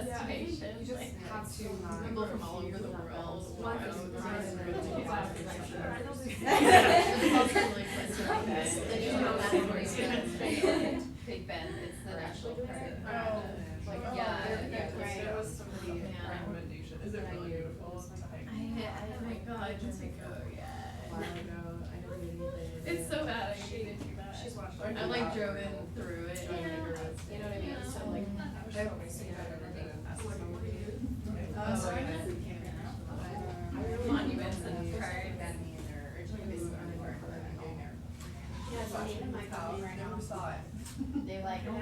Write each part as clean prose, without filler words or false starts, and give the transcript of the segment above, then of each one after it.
destination. You just have to people from all over the world. Big Ben, it's the national park. There was somebody recommendation. Is it really beautiful? Oh my god, just like, oh yeah. It's so bad, I hate it too bad. She's watching. I like drove in through it. You know what I mean? So like, monuments and cards. Never saw it. They like, I mean,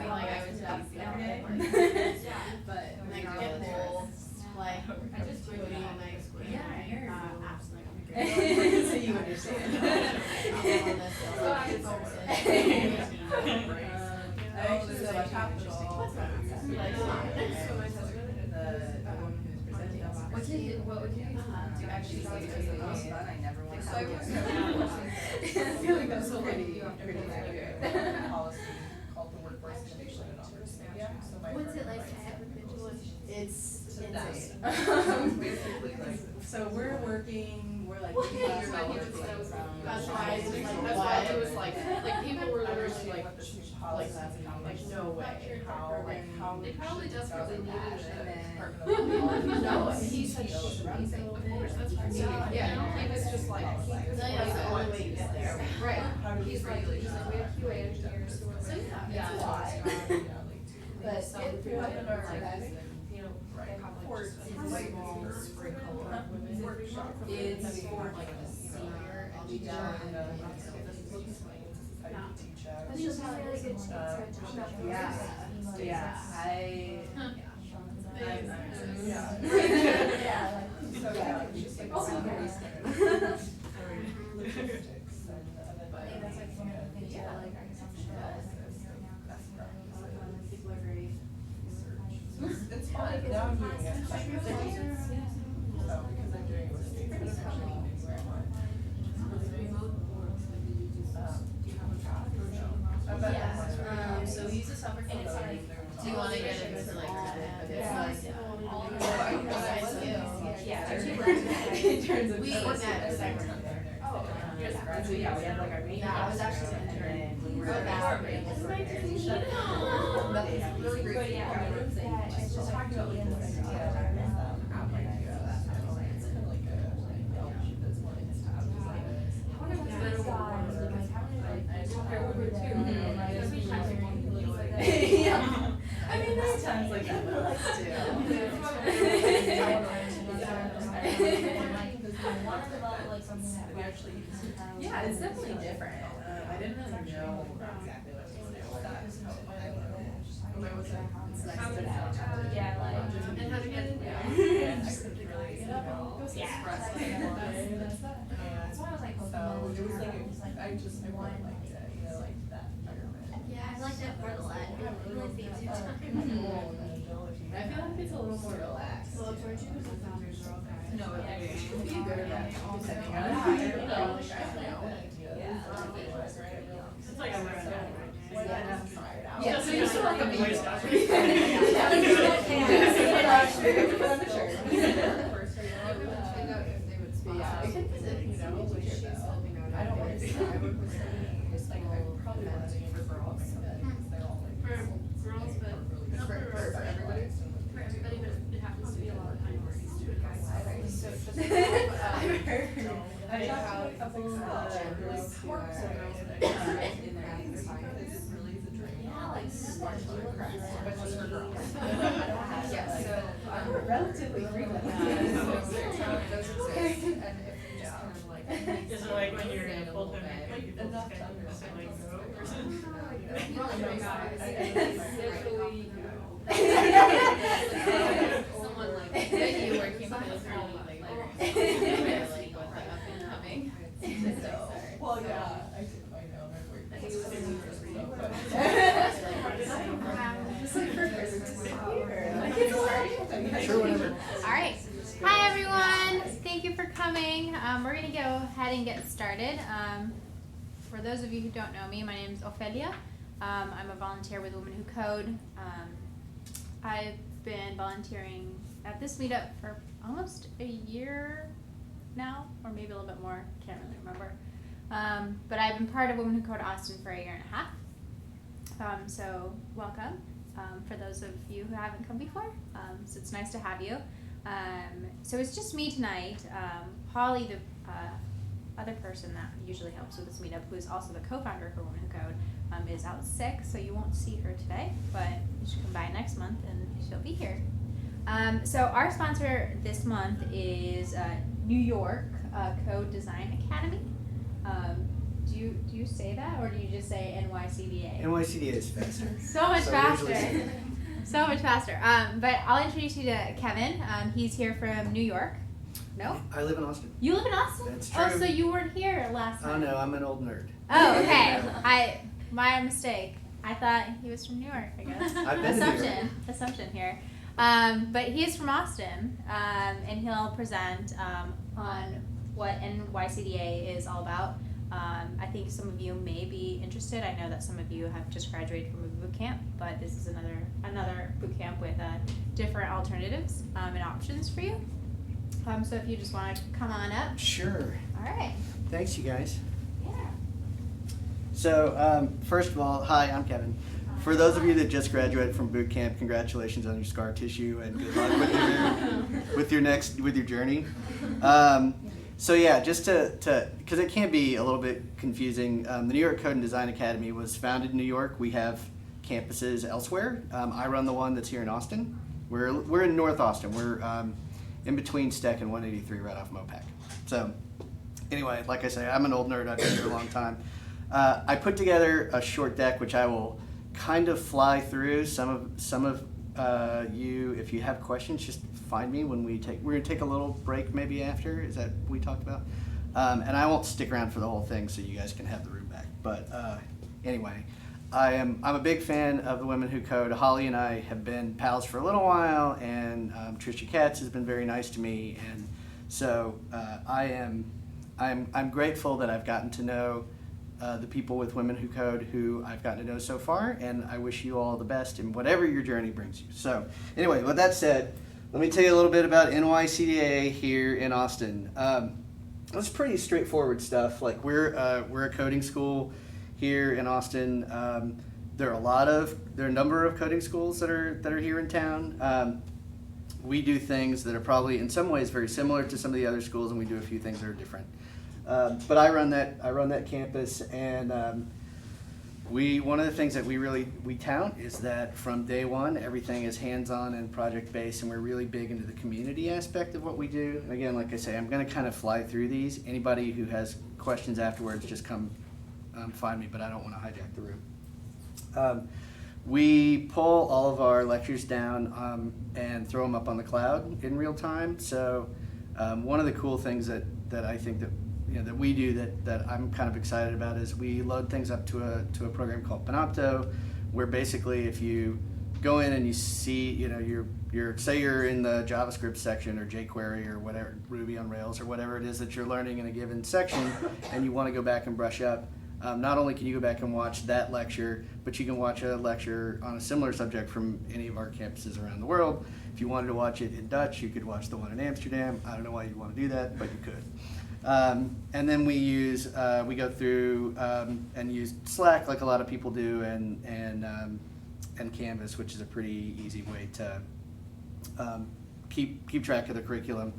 like I was just yesterday, but like the whole, like, I just do it all night. So you understand. I actually saw a capital. What would you do actually say? I never want to. So I was I feel like that's so pretty accurate. Policy called the workforce innovation and opportunity. What's it like to have a ritual? It's insane. Basically like. So we're working, we're like. That's why it was like people were literally like, no way. They probably desperately needed it. No, he said she should run things. Of course, that's right. Yeah, he was just like, the only way to get there. Right. He's like, we have QA engineers who are like, Yeah. But it happened our like, you know, course, workshop. it's for like a senior engineer. Yeah, So yeah, just like also very scary. Logistics and I think that's like one of the things that I like our consumption. People are very. It's fun. Now I'm doing it. So because I'm doing it with students, but especially where I want. So we use a software called Foray. Do you want to get into like In terms of. we Oh, so yeah, we had like our meeting. I was actually an intern. We were That's really great. Yeah, Just talking about like this idea of I mean, there's times like that, but like too. Yeah, it's definitely different. I didn't really know exactly what to do with that. It's nice to know. Yeah, like. And how to get it? I couldn't really, express it. That's why I was like, So it was like, I really liked it, like that environment. Yeah, I like that part a lot. It really saves you time. I feel like it's a little more relaxed. Well, towards you, the founders are all guys. No, Be good at that. Depending on It's like a yeah, so you're still like a Boy Scout. Yeah, it can visit, I don't want to say, I would just like, I probably want to for girls, because they're all like. For girls, but not For everybody. For everybody, but it happens to be a lot of minorities too, guys. I've heard. I've talked to a couple of really smart girls in there. Yeah, like smart girls, but just for girls. Yeah, so relatively frequent. Is it like when you're in a full-time like you just kind of just like go or something? Someone like that you working with is really like what the up and coming. So Well, yeah, I know, my boyfriend. I think it was in All right. Hi, everyone. Thank you for coming. We're going to go ahead and get started. For those of you who don't know me, my name is Ophelia. I'm a volunteer with Women Who Code. I've been volunteering at this meetup for almost a year now, or maybe a little bit more, can't really remember. But I've been part of Women Who Code Austin for a year and a half. So welcome, for those of you who haven't come before. So it's nice to have you. So it's just me tonight. Holly, the other person that usually helps with this meetup, who is also the co-founder for Women Who Code, is out sick, so you won't see her today, but you should come by next month and she'll be here. So our sponsor this month is New York Code Design Academy. Do you say that, or do you just say NYCDA? NYCDA is faster. So much So faster. usually- So much faster. But I'll introduce you to Kevin. He's here from New York. No? I live in Austin. You live in Austin? That's Oh, true. so you weren't here last Oh time. no, I'm an old nerd. Oh, okay. My mistake. I thought he was from New York, I guess. I've been to New York. Assumption here. But he is from Austin, and he'll present on what NYCDA is all about. I think some of you may be interested. I know that some of you have just graduated from a boot camp, but this is another boot camp with different alternatives and options for you. So if you just want to come on up. Sure. All right. Thanks, you guys. Yeah. So, first of all, hi, I'm Kevin. For those of you that just graduated from boot camp, congratulations on your scar tissue and good luck with your journey. So yeah, just to because it can be a little bit confusing. The New York Code and Design Academy was founded in New York. We have campuses elsewhere. I run the one that's here in Austin. We're in North Austin. We're in between Steck and 183, right off Mopac. So anyway, like I say, I'm an old nerd. I've been here a long time. I put together a short deck, which I will kind of fly through. Some of you, if you have questions, just find me when we're gonna take a little break maybe after. Is that what we talked about? And I won't stick around for the whole thing, so you guys can have the room back. But anyway, I'm a big fan of the Women Who Code. Holly and I have been pals for a little while, and Trisha Katz has been very nice to me, and so I'm grateful that I've gotten to know the people with Women Who Code who I've gotten to know so far, and I wish you all the best in whatever your journey brings you. So anyway, with that said, let me tell you a little bit about NYCDA here in Austin. It's pretty straightforward stuff. Like we're a coding school here in Austin. There are a number of coding schools that are here in town. We do things that are probably in some ways very similar to some of the other schools, and we do a few things that are different. But I run that campus, and one of the things that we tout is that from day one everything is hands-on and project-based, and we're really big into the community aspect of what we do. And again, like I say, I'm going to kind of fly through these. Anybody who has questions afterwards, just come find me, but I don't want to hijack the room. We pull all of our lectures down and throw them up on the cloud in real time. So one of the cool things that I think that we do that I'm kind of excited about is we load things up to a program called Panopto, where basically if you go in and you see, say you're in the JavaScript section or jQuery or whatever, Ruby on Rails or whatever it is that you're learning in a given section, and you want to go back and brush up, not only can you go back and watch that lecture, but you can watch a lecture on a similar subject from any of our campuses around the world. If you wanted to watch it in Dutch, you could watch the one in Amsterdam. I don't know why you'd want to do that, but you could. And then we go through and use Slack like a lot of people do, and Canvas, which is a pretty easy way to keep track of the curriculum.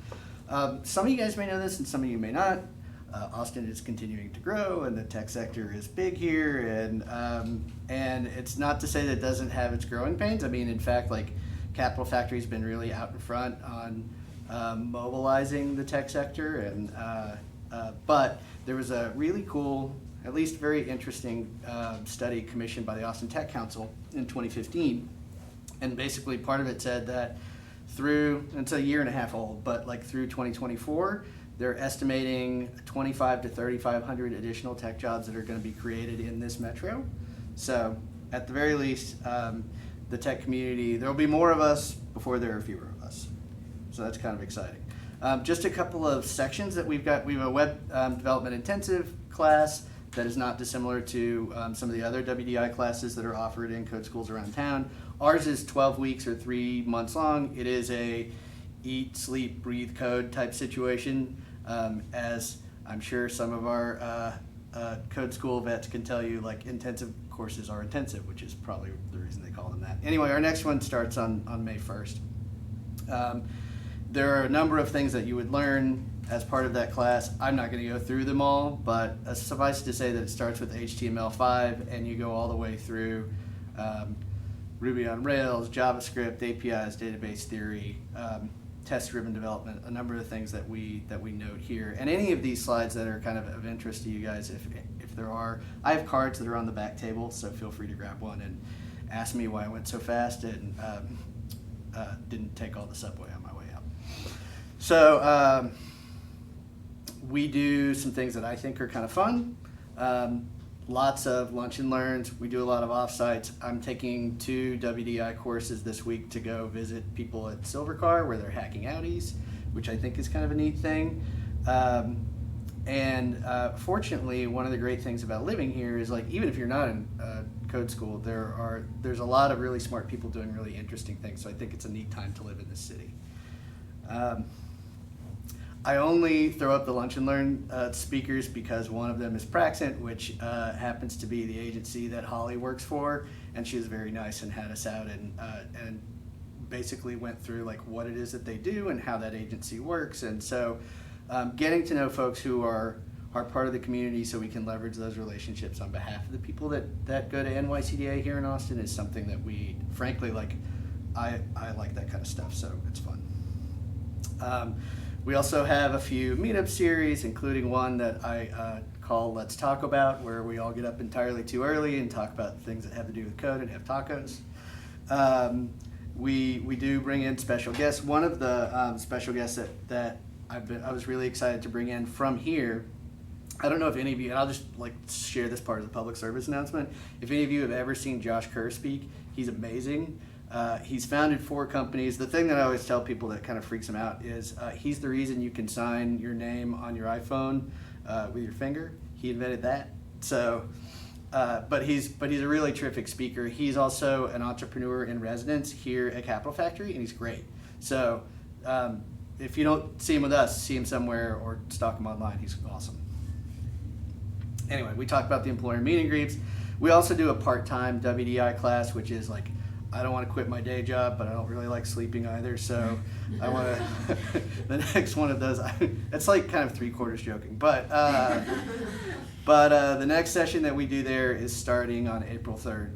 Some of you guys may know this, and some of you may not. Austin is continuing to grow, and the tech sector is big here, and it's not to say that it doesn't have its growing pains. I mean, in fact, like Capital Factory's been really out in front on mobilizing the tech sector, and but there was a really cool, at least very interesting study commissioned by the Austin Tech Council in 2015, and basically part of it said that it's a year and a half old, but like through 2024, they're estimating 2,500 to 3,500 additional tech jobs that are going to be created in this metro. So at the very least, the tech community, there'll be more of us before there are fewer of us. So that's kind of exciting. Just a couple of sections that we've got. We have a web development intensive class that is not dissimilar to some of the other WDI classes that are offered in code schools around town. Ours is 12 weeks or 3 months long. It is a eat, sleep, breathe code type situation. As I'm sure some of our code school vets can tell you, like, intensive courses are intensive, which is probably the reason they call them that. Anyway, our next one starts on May 1st. There are a number of things that you would learn as part of that class. I'm not going to go through them all, but suffice to say that it starts with HTML5 and you go all the way through Ruby on Rails, JavaScript, APIs, database theory, test-driven development, a number of things that we note here. And any of these slides that are kind of interest to you guys, if there are, I have cards that are on the back table, so feel free to grab one and ask me why I went so fast and didn't take all the subway on my way out. So we do some things that I think are kind of fun. Lots of lunch and learns. We do a lot of offsites. I'm taking 2 WDI courses this week to go visit people at Silvercar where they're hacking Audis, which I think is kind of a neat thing. Fortunately, one of the great things about living here is, like, even if you're not in code school, there's a lot of really smart people doing really interesting things. So I think it's a neat time to live in this city. I only throw up the Lunch and Learn speakers because one of them is Praxent, which happens to be the agency that Holly works for, and she was very nice and had us out and basically went through, like, what it is that they do and how that agency works. And so getting to know folks who are part of the community so we can leverage those relationships on behalf of the people that go to NYCDA here in Austin is something that we, frankly, like, I like that kind of stuff, so it's fun. We also have a few meetup series, including one that I call Let's Talk About, where we all get up entirely too early and talk about things that have to do with code and have tacos. We do bring in special guests. One of the special guests that I was really excited to bring in from here, I don't know if any of you, and I'll just, like, share this part of the public service announcement. If any of you have ever seen Josh Kerr speak, he's amazing. He's founded 4 companies. The thing that I always tell people that kind of freaks him out is he's the reason you can sign your name on your iPhone with your finger. He invented that. So, but he's a really terrific speaker. He's also an entrepreneur in residence here at Capital Factory, and he's great. So if you don't see him with us, see him somewhere or stalk him online. He's awesome. Anyway, we talk about the employer meet and greets. We also do a part-time WDI class, which is, like, I don't want to quit my day job, but I don't really like sleeping either. So I want to, the next one of those, it's like kind of 3/4 joking. But the next session that we do there is starting on April 3rd.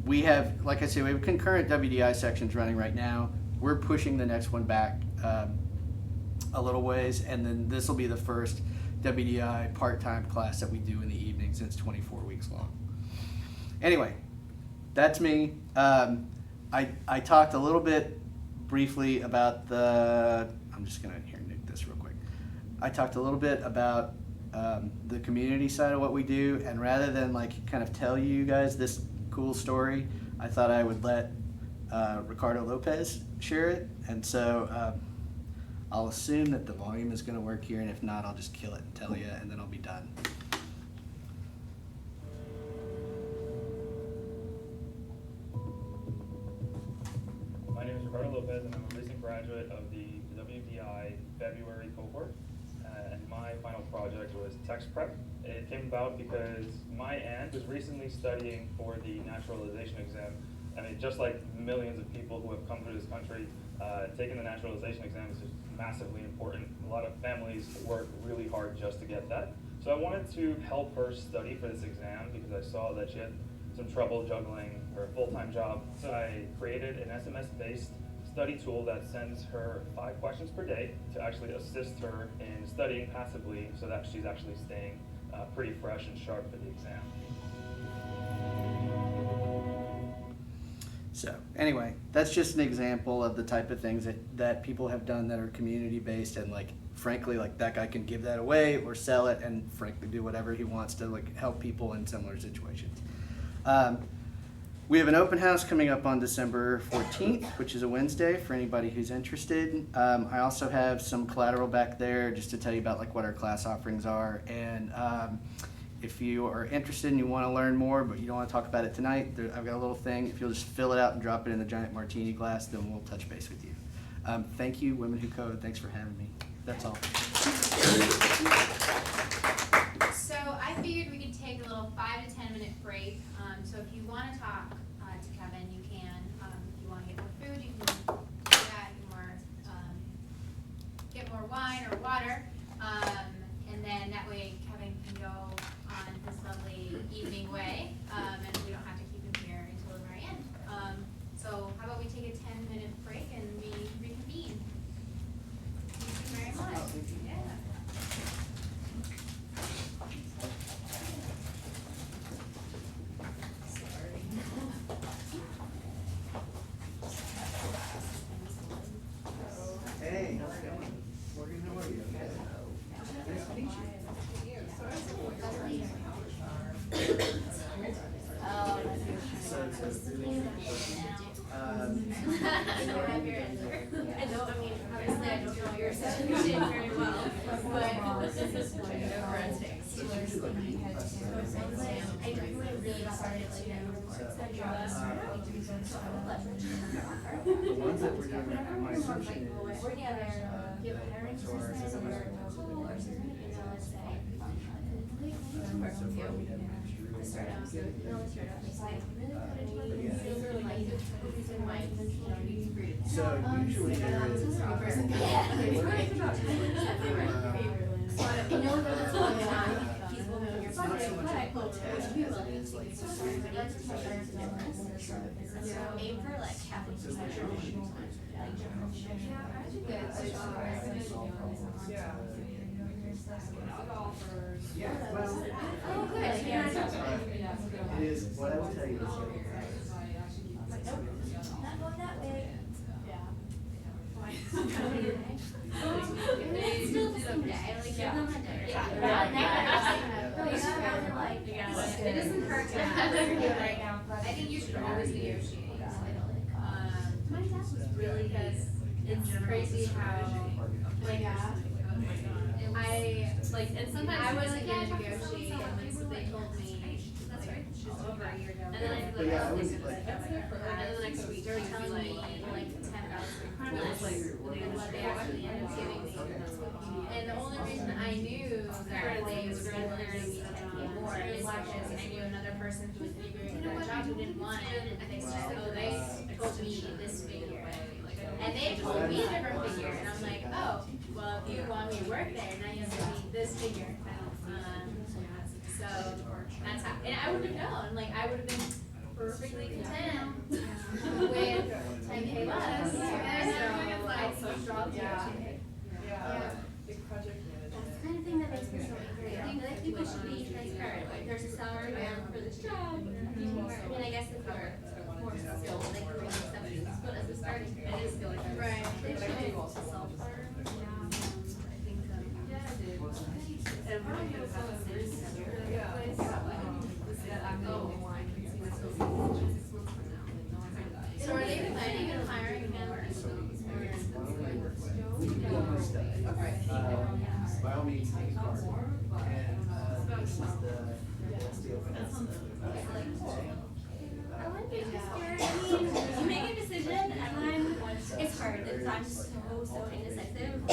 We have, like I said, we have concurrent WDI sections running right now. We're pushing the next one back a little ways, and then this will be the first WDI part-time class that we do in the evenings. It's 24 weeks long. Anyway, that's me. I talked a little bit briefly about I'm just going to nuke this real quick. I talked a little bit about the community side of what we do, and rather than, like, kind of tell you guys this cool story, I thought I would let Ricardo Lopez share it. And so I'll assume that the volume is going to work here, and if not, I'll just kill it and tell you, and then I'll be done. My name is Ricardo Lopez, and I'm a recent graduate of the WDI February cohort. And my final project was text prep. It came about because my aunt was recently studying for the naturalization exam. I mean, just like millions of people who have come through this country, taking the naturalization exam is just massively important. A lot of families work really hard just to get that. So I wanted to help her study for this exam because I saw that she had some trouble juggling her full-time job. So I created an SMS-based study tool that sends her 5 questions per day to actually assist her in studying passively so that she's actually staying pretty fresh and sharp for the exam. So anyway, that's just an example of the type of things that people have done that are community-based, and, like, frankly, like, that guy can give that away or sell it and frankly do whatever he wants to, like, help people in similar situations. We have an open house coming up on December 14th, which is a Wednesday, for anybody who's interested. I also have some collateral back there just to tell you about, like, what our class offerings are. And if you are interested and you want to learn more, but you don't want to talk about it tonight, I've got a little thing. If you'll just fill it out and drop it in the giant martini glass, then we'll touch base with you. Thank you, Women Who Code. Thanks for having me. That's all. So I figured we could take a little 5 to 10 minute break. So if you want to talk to Kevin, you can. If you want to get more food, you can do that. Get more wine or water. And then that way Kevin can go on this lovely evening way. And we don't have to keep him here until the very end. So how about we take a 10-minute break and we reconvene? Thank you very much. Yeah. Hey, how's it going? Morgan, how are you? Nice to meet you. I don't, I mean, obviously I don't know your situation very well, but this is one of our takes. I really started to The ones that we're doing right now, my assumption is, working on their give hiring systems or tool or something, you know, let's say. so far we haven't actually really. Startups, no startups, it's like really good at So usually there is. I know that it's going on. He's moving your It's not so much budget, a protest, it's like. aim for like half of the Yeah, well. Oh, good. It is, what I will tell you is. Not going that way. Still the same day, like, give them a day. It doesn't hurt to have it right now. I think you should always negotiate. My dad was really Because it's crazy how, like, and sometimes I wasn't gonna negotiate, and they told me, that's right, just over a year ago. And then I But yeah, I was and like. then the next week, they're telling me like $10 less than what they actually ended up giving me. And the only reason I knew that they were going to pay me more is because I knew another person who was interviewing for that job who didn't want it, and they said, oh, they told me this figure. And they told me a different figure, and I'm like, oh, well, if you want me to work there, now you have to be this figure. So that's how, and I would have known, like, I would have been perfectly content with 10K less. So I struggled to negotiate. Yeah, big project management. That's the kind of thing that makes me so angry. I think that people should be transparent. Like, there's a salary band for this job. I mean, I guess if you're more skilled, they can bring somebody who's good as a starting point. I just feel like that's Right. They should also self-learn. I think, so are they planning on hiring him or? By all means, take a card. And, this is the open stuff. I wouldn't be scared. I mean, you make a decision and then it's hard. I'm so indecisive. I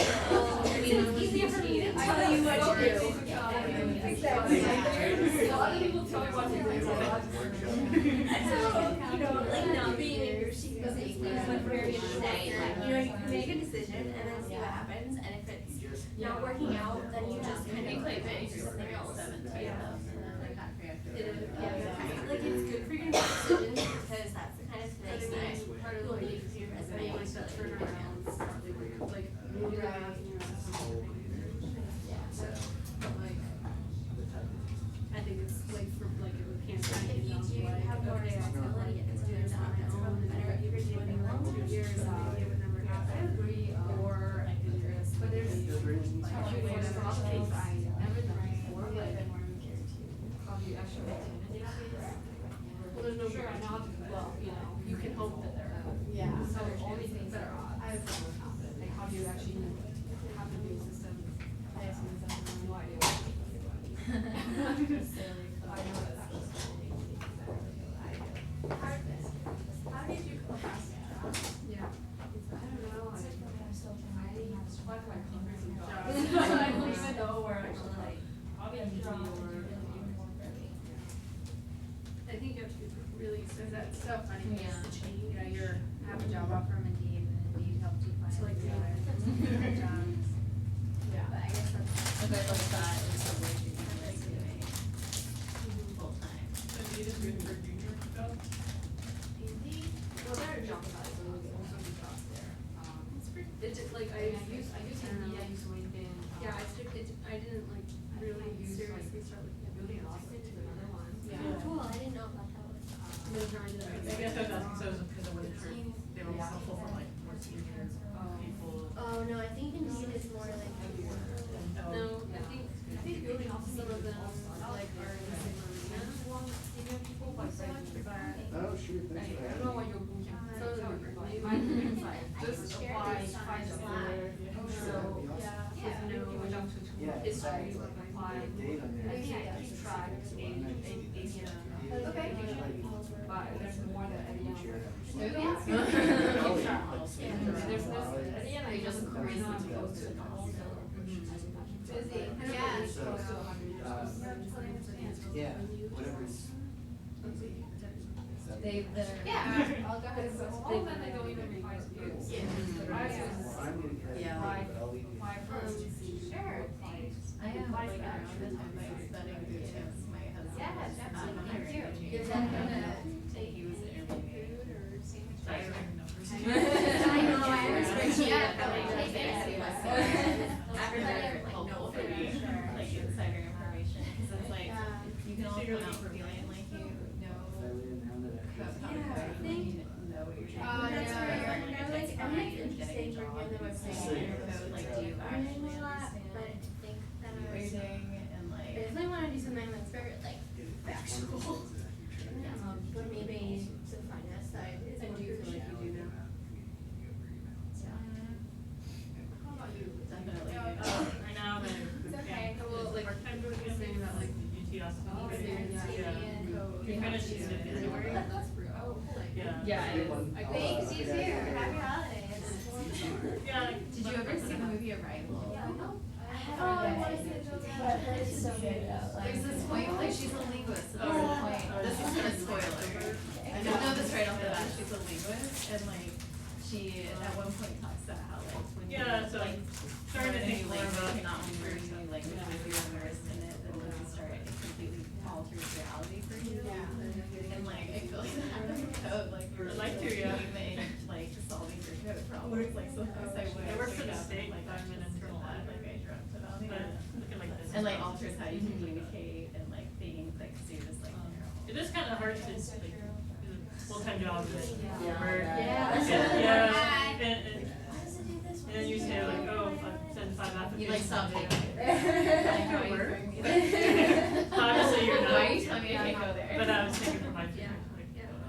mean, it's easier for me to tell you what to do. Exactly. A lot of people tell me what to do. So, you know, like not being in your shoes is like very interesting. Like, you know, you can make a decision and then see what happens. And if it's not working out, then you just kind of like do something else. Like it's good for your next decision because that's the kind of thing that you'll need for your resume. Like the turnarounds. I think it's like for like if we can't find If you do have more responsibility and it's doing it on its own, better if you're doing it alone. I agree, or I can just, but there's well, there's no guarantee, well, you know, you can hope that they're, Yeah. so all these things that are odd. I have more confidence, like how do you actually know? How did you go past that? Yeah. I don't know, like, I applied for like hundreds of jobs. I don't even know where actually like, I think you have to be really, because that's so funny, Yeah. because you know, you're, have a job offer from Indeed, and Indeed helped you find So, like, the other jobs. yeah. But I guess that's. A good like that is a way to be like doing full time. So you just written for junior stuff? Indeed, well, there are job sites, so there's also the jobs there. It's pretty. It's just like, I use Indeed, I use LinkedIn. Yeah, I didn't like really seriously start looking at Building an office to another one. Oh, cool, I didn't know about that one. I guess I was asking, so it was because I wasn't sure if they were more helpful for like more senior people. Oh, no, I think Indeed is more like. No, I think building off some of them like are in the same arena. Senior people, but Oh, shoot, thanks for I don't having know me. what your boot camp is. Some of them are Like, really. my boot camp Just just apply, apply, find find a a slot. So, Yeah. if you know, you jump to Yeah, history, exactly. apply. Date on there. I think I keep track, age, Okay. but there's more than anyone. Yeah. There's this, at the end, I just crazy to go to the wholesale. Busy. Yeah. Close to 100 jobs. Yeah, whatever is. They literally. Yeah. I'll go ahead and all of them, they don't even require skills. Yeah. Right? Well, I'm gonna get Yeah. it, but I'll leave you. My first. Sure. I am like around the time I was studying boot camps, my husband. Yeah, was, definitely. hiring Thank you. engineers. Is that gonna And he was interviewing. Food or sandwich? I don't even know. I know, I was reaching out, Yeah, like, like, take it. Everybody helpful for me, like insider information, because it's like, you can all come out feeling like you know how to Yeah, I code, think- you know what you're Oh, trying to that's do. right. Like, I it's like, I'm fine, like you're getting a interested job, in the you're website. saying your code, like, do you actually a lot, but I understand think that what I you're was, I doing, and like, definitely wanna do something that's very like factual. But maybe the finance side is And more do you feel like crucial. you do now? How about you? definitely. Right now, I'm It's okay. Well, like, part-time doing the thing about like UT Austin. Oh, Yeah. code. We finished in February. That's pretty. Oh, like. Yeah. Yeah, it is. Thanks, you too. Happy holidays. Yeah. Did you ever see the movie Arrival? Oh, I wanna see it so bad. It's so good. There's this point, like she's a linguist, so there's a point, this is gonna spoil it. I don't know this right off the bat, she's a linguist, and like, she at one point talks about how like, when you Yeah, so like, starting to learn a think new more language, about- not only learning a new language, but if you're immersed in it, then when you start, it completely alters reality for you. And like, I feel like that with code, like, you're I'd like to, yeah. even, like, solving your code problems, like, sometimes I would. I work for the wake up state, and, like, I'm an internal that, audit. like, I dreamt about it. But looking like this. And like alters how you communicate and like being like students like It is kind of hard to like, do a full-time job and Yeah. work. Yeah. Yeah. And How does it do this? then you say like, oh, send 5 applications. you like stop a day. taking Like, it. go work. Obviously you're not. Why are you telling me I can't go there? But I was thinking for my future.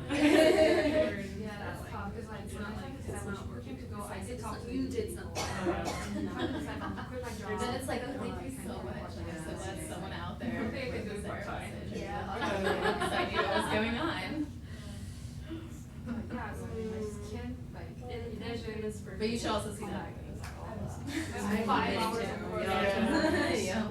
Yeah, that's tough, cause like, it's not like, cause I'm not working to go, I did talk to You did something. Then it's like, oh, thank you so much. Like, so glad someone out there. Okay, I could do was there part-time. message. Yeah. Because I knew what was going on. Yeah, so I can't, like, Envision this for. But you should also see that. I'm 5 hours Yeah. before. Yeah.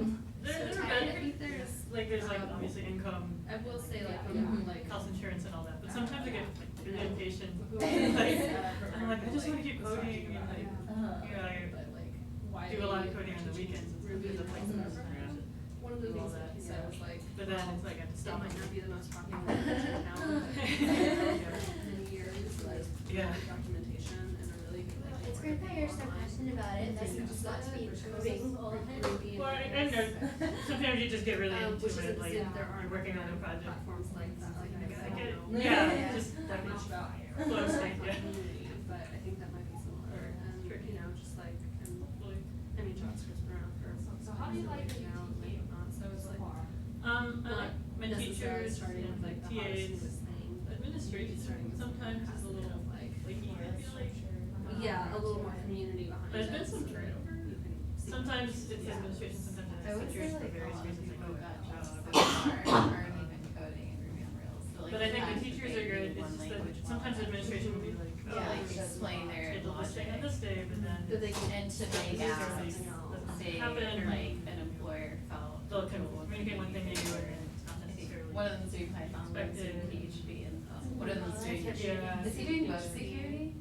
There's there's like obviously income, I will say like, like. health insurance and all that, but sometimes I get like really impatient. Like, I'm like, I just want to keep coding and like, yeah, But like, why? I do a lot of coding on the weekends and stuff because I'm like, One of the things that he said was like. but then it's like I have to It stop. might not be the most popular language in town, but in many years, like, Yeah. documentation and a really good like. It's great that you're so passionate about it, that you just got to be coding all the time. Well, I know, sometimes you just get really into Which it, isn't to like, say that there aren't you're working on a project. platforms like that, like I I don't get it. know. Yeah, just That like much about flow state, yeah. community, but I think that might be similar, and you know, just like, and, I mean, JavaScript's been around for. So how do you like the now, and like, whatnot, so it's like. I Not like my necessarily teachers starting and with like the hardest TAs. newest thing, but Administration starting with sometimes is a something little kind of like. flaky, I feel like. Yeah, a little more community behind it. There's been some so that turnover. you can see Sometimes what it's yeah. administration, sometimes I would it's say teachers for like a various lot of reasons, like, people oh, got jobs. jobs. aren't even coding in Ruby on Rails. So, like, But I think the sometimes teachers they are good, do it's one just that language sometimes model. administration will be like, oh, Yeah, like like, explain their schedule this thing on logic. this day, but then. That they can And to These make are apps, things that say, happen, or like, an employer felt they'll comfortable with communicate one thing to you, and using. it's not I think necessarily. one of them's doing Python, one's doing expected. PHP, and one of them's doing. Yeah. Is he doing web security?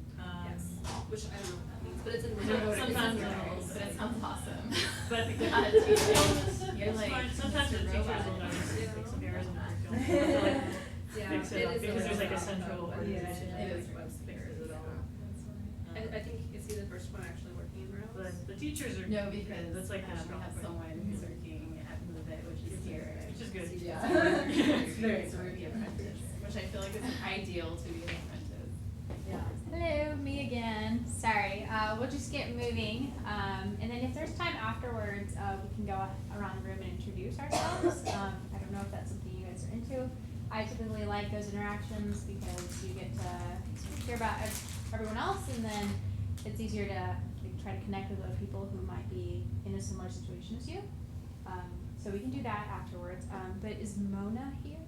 Yes, which I don't know what that means, but it's in No, Rails. sometimes It's in it's- Rails. But it sounds awesome. But God, teachers, you're it's like. fine. Sometimes the Mr. teachers Robot. will notice Yeah. like some errors in the curriculum. They'll like Yeah, fix it it up is because there's like a about- central yeah, organization. It is that web fixes it all. I think, is he the first one actually working in Rails? But the teachers are. No, because That's like the we strong have point. someone who's working at Move It, which is here. Which is good. Yeah. It's very It's a Ruby apprentice, which I feel like is ideal to be an apprentice. Hello, me again. Sorry, we'll just get moving. And then if there's time afterwards, we can go around the room and introduce ourselves. I don't know if that's something you guys are into. I typically like those interactions because you get to sort of hear about everyone else, and then it's easier to like, try to connect with other people who might be in a similar situation as you. So we can do that afterwards. But is Mona here?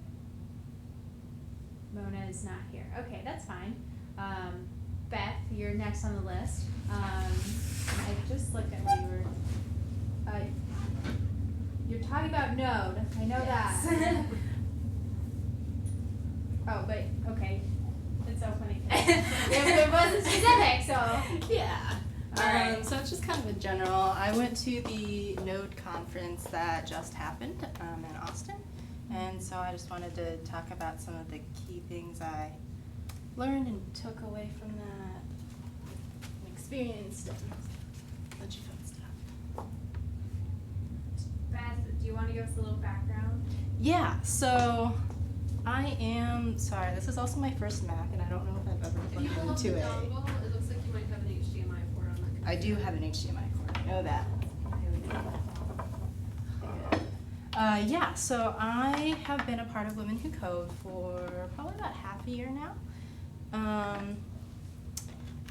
Mona is not here. Okay, that's fine. Beth, you're next on the list. I just looked at what you were. You're talking about Node. I know that. Oh, but okay. It's so funny. It wasn't specific, so. Yeah. Alright. So it's just kind of a general. I went to the Node conference that just happened in Austin, and so I just wanted to talk about some of the key things I learned and took away from that, and experienced, and a bunch of fun stuff. Beth, do you want to give us a little background? Yeah. So I am sorry. This is also my first Mac, and I don't know if I've ever If you plugged pull up the into a. dongle, it looks like you might have an HDMI port on that computer. I do have an HDMI cord. I know that. Yeah, so I have been a part of Women Who Code for probably about half a year now.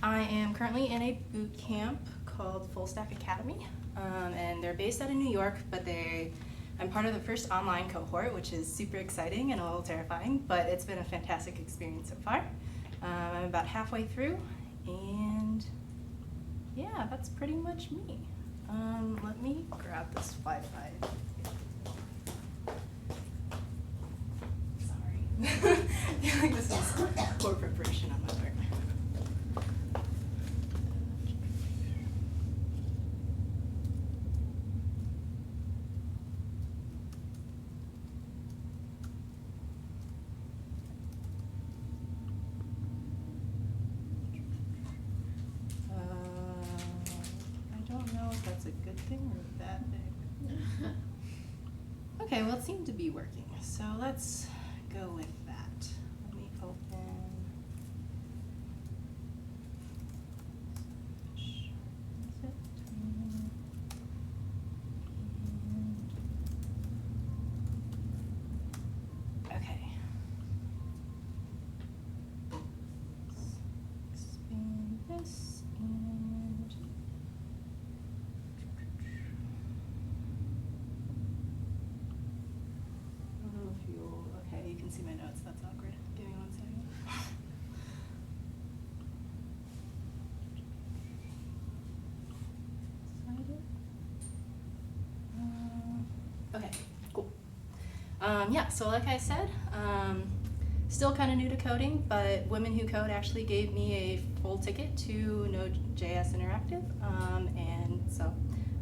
I am currently in a boot camp called Full Stack Academy, and they're based out of New York, but I'm part of the first online cohort, which is super exciting and a little terrifying, but it's been a fantastic experience so far. I'm about halfway through, and yeah, that's pretty much me. Let me grab this Wi-Fi. Sorry. I feel like this is poor preparation on my part. I don't know if that's a good thing or a bad thing. Okay, well, it seemed to be working, so let's go with that. Let me open. Okay. Let's expand this and. I don't know if you'll, okay, you can see my notes, that's awkward. Give me 1 second. Okay, cool. Yeah, so like I said, still kind of new to coding, but Women Who Code actually gave me a full ticket to NoteJS Interactive, and so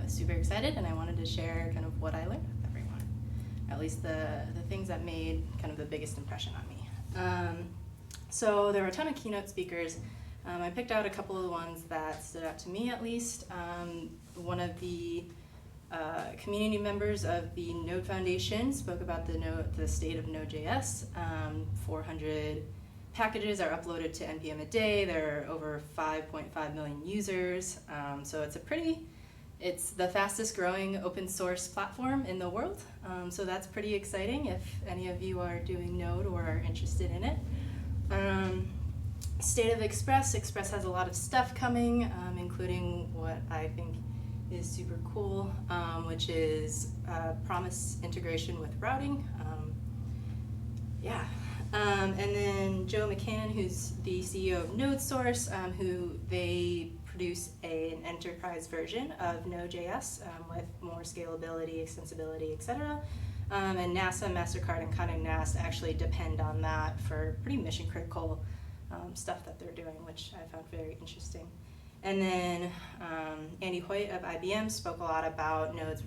I was super excited, and I wanted to share kind of what I learned with everyone, or at least the things that made kind of the biggest impression on me. So there were a ton of keynote speakers. I picked out a couple of the ones that stood out to me at least. One of the community members of the Node Foundation spoke about the state of Node.js. 400 packages are uploaded to NPM a day. There are over 5.5 million users. So it's the fastest growing open source platform in the world. So that's pretty exciting if any of you are doing Node or are interested in it. State of Express. Express has a lot of stuff coming, including what I think is super cool, which is promise integration with routing. And then Joe McCann, who's the CEO of NodeSource, who they produce an enterprise version of Node.js with more scalability, extensibility, etc. And NASA, MasterCard, and Condé Nast actually depend on that for pretty mission critical stuff that they're doing, which I found very interesting. And then Andy Hoyt of IBM spoke a lot about Node's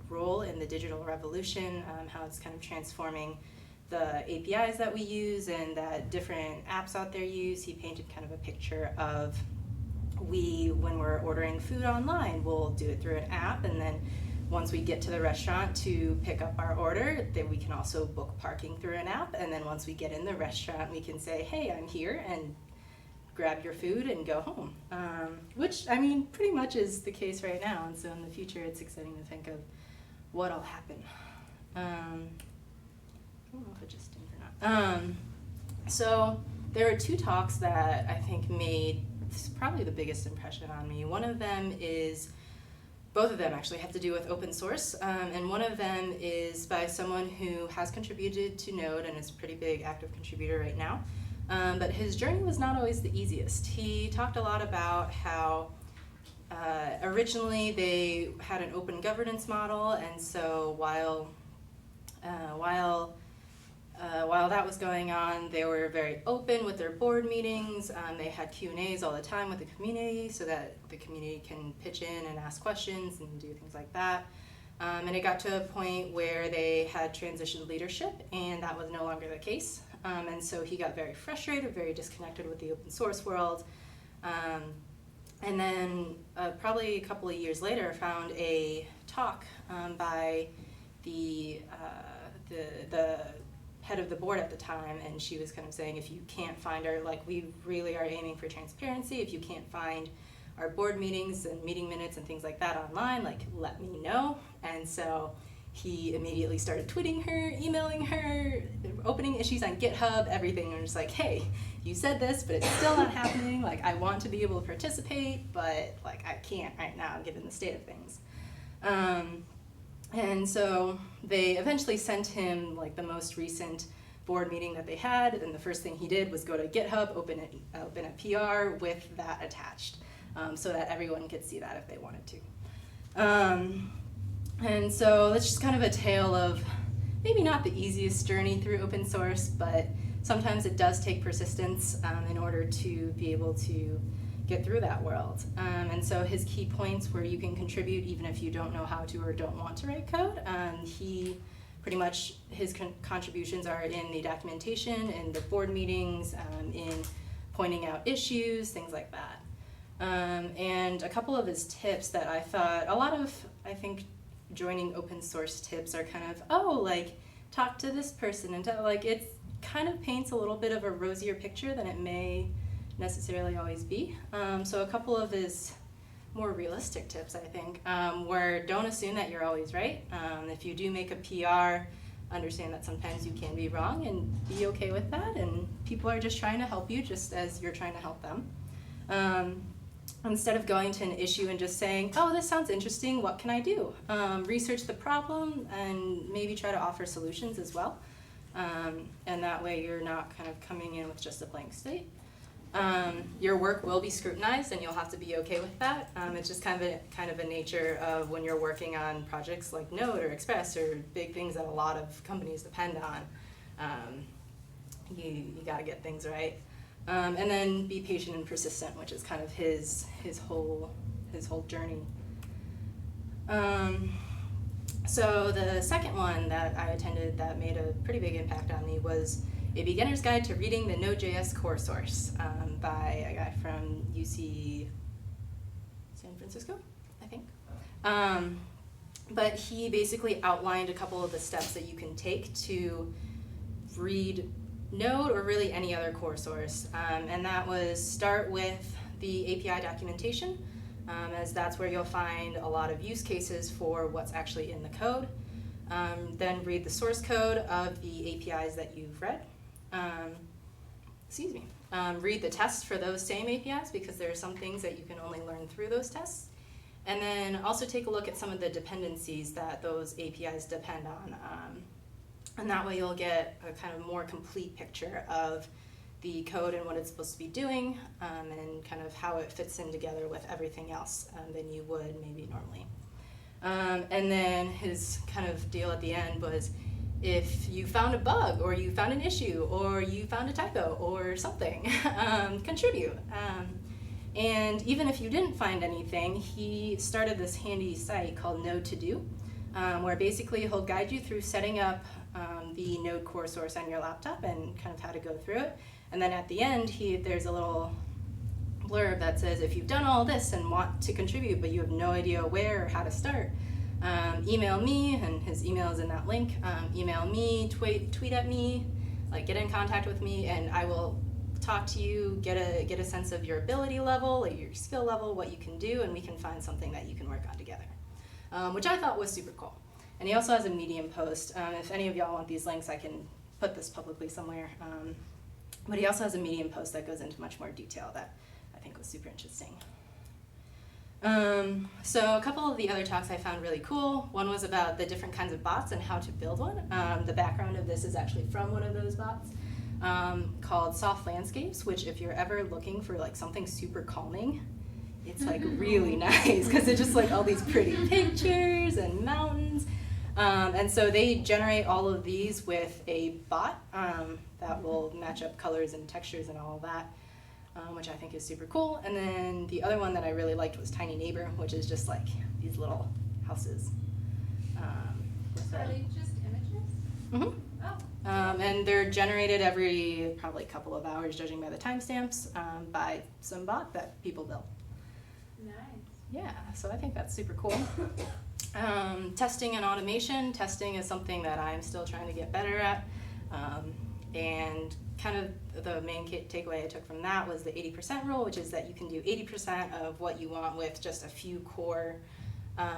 role in the digital revolution, how it's kind of transforming the APIs that we use and that different apps out there use. He painted kind of a picture of when we're ordering food online, we'll do it through an app, and then once we get to the restaurant to pick up our order, then we can also book parking through an app, and then once we get in the restaurant, we can say, hey, I'm here, and grab your food and go home. Which, I mean, pretty much is the case right now, and so in the future it's exciting to think of what'll happen. I don't know if it just did or not. So there are two talks that I think made probably the biggest impression on me. One of them is, both of them actually have to do with open source, and one of them is by someone who has contributed to Node and is a pretty big active contributor right now. But his journey was not always the easiest. He talked a lot about how originally they had an open governance model, and so while that was going on, they were very open with their board meetings. They had Q&As all the time with the community so that the community can pitch in and ask questions and do things like that. And it got to a point where they had transitioned leadership, and that was no longer the case. And so he got very frustrated, very disconnected with the open source world. And then probably a couple of years later, found a talk by the head of the board at the time, and she was kind of saying, if you can't find our, like, we really are aiming for transparency, if you can't find our board meetings and meeting minutes and things like that online, like, let me know. And so he immediately started tweeting her, emailing her, opening issues on GitHub, everything, and just like, hey, you said this, but it's still not happening, like, I want to be able to participate, but, like, I can't right now, given the state of things. And so they eventually sent him like the most recent board meeting that they had, and the first thing he did was go to GitHub, open a PR with that attached, so that everyone could see that if they wanted to. And so that's just kind of a tale of maybe not the easiest journey through open source, but sometimes it does take persistence in order to be able to get through that world. And so his key points where you can contribute even if you don't know how to or don't want to write code. He pretty much, his contributions are in the documentation, in the board meetings, in pointing out issues, things like that. And a couple of his tips that I thought, a lot of, I think, joining open source tips are kind of, oh, like, talk to this person, and like, it kind of paints a little bit of a rosier picture than it may necessarily always be. So a couple of his more realistic tips, I think, were don't assume that you're always right. If you do make a PR, understand that sometimes you can be wrong and be okay with that, and people are just trying to help you just as you're trying to help them. Instead of going to an issue and just saying, oh, this sounds interesting, what can I do? Research the problem and maybe try to offer solutions as well. And that way you're not kind of coming in with just a blank slate. Your work will be scrutinized, and you'll have to be okay with that. It's just kind of a nature of when you're working on projects like Node or Express or big things that a lot of companies depend on. You got to get things right, and then be patient and persistent, which is kind of his whole journey. So the second one that I attended that made a pretty big impact on me was A Beginner's Guide to Reading the Node.js Core Source by a guy from UC San Francisco, I think. But he basically outlined a couple of the steps that you can take to read Node or really any other core source. And that was start with the API documentation, as that's where you'll find a lot of use cases for what's actually in the code. Then read the source code of the APIs that you've read. Read the tests for those same APIs, because there are some things that you can only learn through those tests. And then also take a look at some of the dependencies that those APIs depend on. And that way you'll get a kind of more complete picture of the code and what it's supposed to be doing, and kind of how it fits in together with everything else than you would maybe normally. And then his kind of deal at the end was, if you found a bug, or you found an issue, or you found a typo, or something, contribute. And even if you didn't find anything, he started this handy site called Node2Do, where basically he'll guide you through setting up the Node core source on your laptop and kind of how to go through it. And then at the end, there's a little blurb that says, if you've done all this and want to contribute, but you have no idea where or how to start, email me, and his email is in that link. Email me, tweet at me, like get in contact with me, and I will talk to you, get a sense of your ability level, like your skill level, what you can do, and we can find something that you can work on together, which I thought was super cool. And he also has a Medium post. If any of y'all want these links, I can put this publicly somewhere. But he also has a Medium post that goes into much more detail that I think was super interesting. So a couple of the other talks I found really cool. One was about the different kinds of bots and how to build one. The background of this is actually from one of those bots called Soft Landscapes, which if you're ever looking for like something super calming, it's like really nice because it's just like all these pretty pictures and mountains. And so they generate all of these with a bot that will match up colors and textures and all of that, which I think is super cool. And then the other one that I really liked was Tiny Neighbor, which is just like these little houses. Are they just images? Mm-hmm. Oh. And they're generated every probably couple of hours, judging by the timestamps, by some bot that people build. Nice. Yeah, so I think that's super cool. Testing and automation. Testing is something that I'm still trying to get better at. And kind of the main takeaway I took from that was the 80% rule, which is that you can do 80% of what you want with just a few core, I